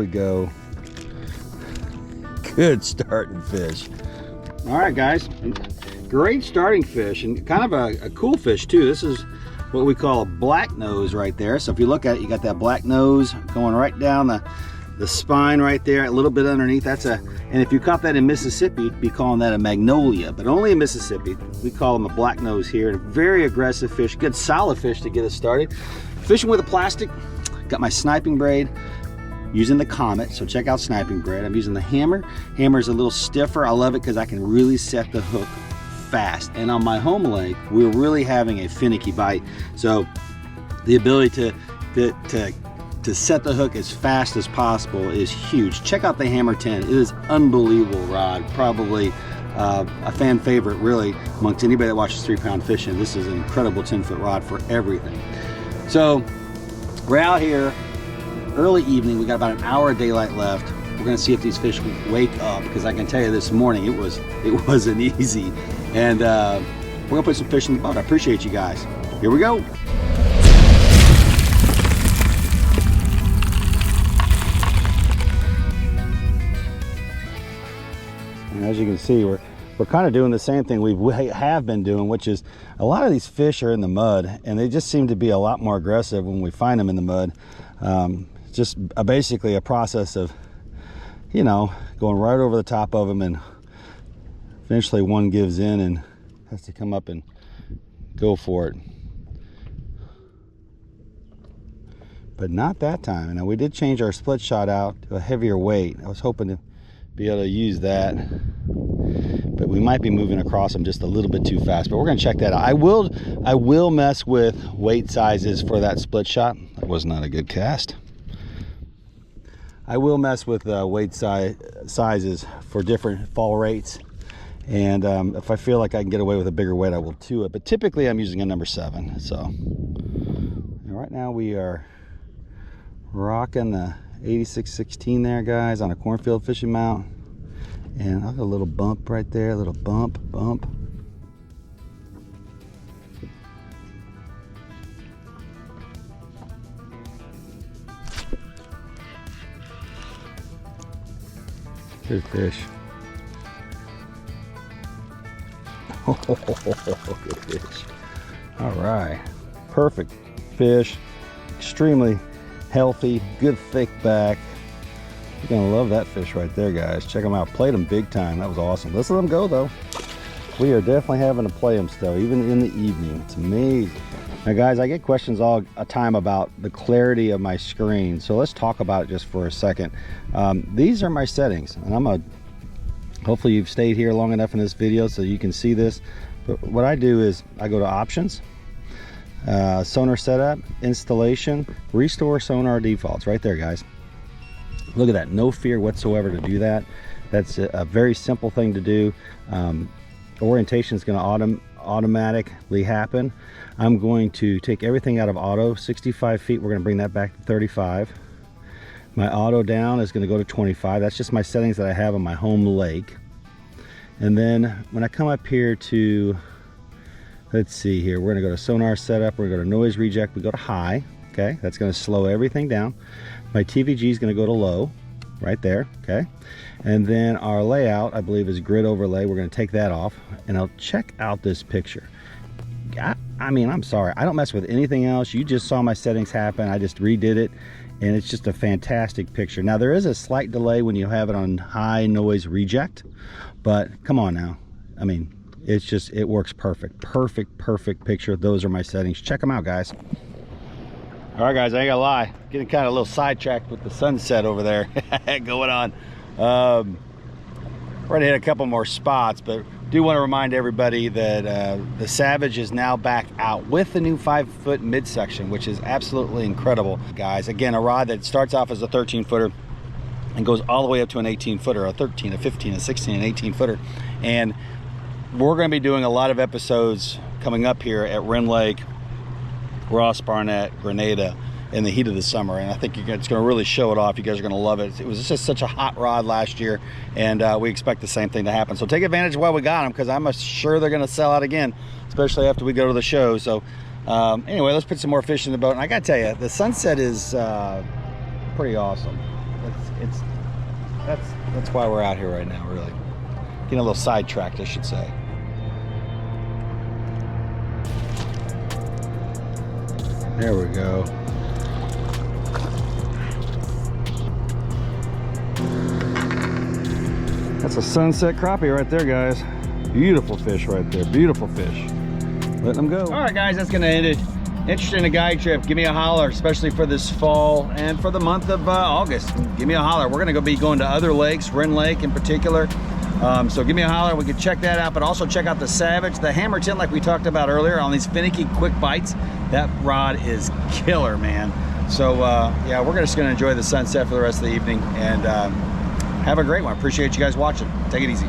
we go. Good starting fish. All right, guys, great starting fish, and kind of a cool fish too. This is what we call a black nose right there. So if you look at it, you got that black nose going right down the spine right there, a little bit underneath. And if you caught that in Mississippi, you'd be calling that a magnolia, but only in Mississippi. We call them a black nose here. Very aggressive fish, good solid fish to get us started. Fishing with a plastic, got my sniping braid, using the Comet, so check out sniping braid. I'm using the hammer. Hammer's a little stiffer. I love it because I can really set the hook fast. And on my home lake, we're really having a finicky bite. So the ability to set the hook as fast as possible is huge. Check out the Hammer 10. It is unbelievable rod. Probably a fan favorite really amongst anybody that watches 3-pound fishing. This is an incredible 10-foot rod for everything. So we're out here early evening. We got about an hour of daylight left. We're gonna see if these fish wake up, because I can tell you this morning it wasn't easy. And we're gonna put some fish in the boat. I appreciate you guys. Here we go. And as you can see, we're kind of doing the same thing we have been doing, which is a lot of these fish are in the mud, and they just seem to be a lot more aggressive when we find them in the mud. Just basically a process of, you know, going right over the top of them, and eventually one gives in and has to come up and go for it. But not that time. Now we did change our split shot out to a heavier weight. I was hoping to be able to use that, but we might be moving across them just a little bit too fast. But we're gonna check that out. I will mess with weight sizes for that split shot. That was not a good cast. I will mess with weight sizes for different fall rates, and if I feel like I can get away with a bigger weight, I will do it. But typically I'm using a number 7. So and right now we are rocking the 8616 there, guys, on a cornfield fishing mount. And I've got a little bump right there, a little bump. Good fish. Oh, good fish. All right, perfect fish, extremely healthy, good thick back. You're gonna love that fish right there, guys. Check them out. Played them big time. That was awesome. Let's let them go though. We are definitely having to play them still, even in the evening. It's amazing. Now guys, I get questions all the time about the clarity of my screen, so let's talk about it just for a second. These are my settings, and hopefully you've stayed here long enough in this video so you can see this. But what I do is I go to options, sonar setup, installation, restore sonar defaults. Right there, guys. Look at that, no fear whatsoever to do that. That's a very simple thing to do. Orientation is going to automatically happen. I'm going to take everything out of auto. 65 feet, we're going to bring that back to 35. My auto down is going to go to 25. That's just my settings that I have on my home lake. And then when I come up here to, let's see here, we're going to go to sonar setup, we're going to go to noise reject, we go to high. Okay, that's going to slow everything down. My TVG is going to go to low right there. Okay, and then our layout, I believe, is grid overlay. We're going to take that off, and I'll check out this picture. I mean, I'm sorry, I don't mess with anything else. You just saw my settings happen. I just redid it, and it's just a fantastic picture. Now there is a slight delay when you have it on high noise reject, but come on now, I mean, it's just, it works perfect picture. Those are my settings. Check them out, guys. All right, guys, I ain't gonna lie, getting kind of a little sidetracked with the sunset over there going on. We're gonna hit a couple more spots, but do want to remind everybody that the Savage is now back out with the new 5-foot midsection, which is absolutely incredible, guys. Again, a rod that starts off as a 13-footer and goes all the way up to an 18-footer, a 13, a 15, a 16, an 18-footer. And we're going to be doing a lot of episodes coming up here at Wren Lake, Ross Barnett, Grenada in the heat of the summer, and I think it's going to really show it off. You guys are going to love it. It was just such a hot rod last year, and we expect the same thing to happen. So take advantage of while we got them, because I'm sure they're going to sell out again, especially after we go to the show. So anyway, let's put some more fish in the boat. And I got to tell you, the sunset is pretty awesome. That's why we're out here right now, really. Getting a little sidetracked, I should say. There we go. That's a sunset crappie right there, guys. Beautiful fish right there, beautiful fish. Letting them go. All right, guys, that's gonna end it. Interested in a guide trip, give me a holler, especially for this fall and for the month of August. Give me a holler. We're gonna be going to other lakes, Wren Lake in particular. So give me a holler, we can check that out, but also check out the Savage, the hammer tint like we talked about earlier on these finicky quick bites. That rod is killer, man. So yeah, we're just gonna enjoy the sunset for the rest of the evening and have a great one. Appreciate you guys watching. Take it easy.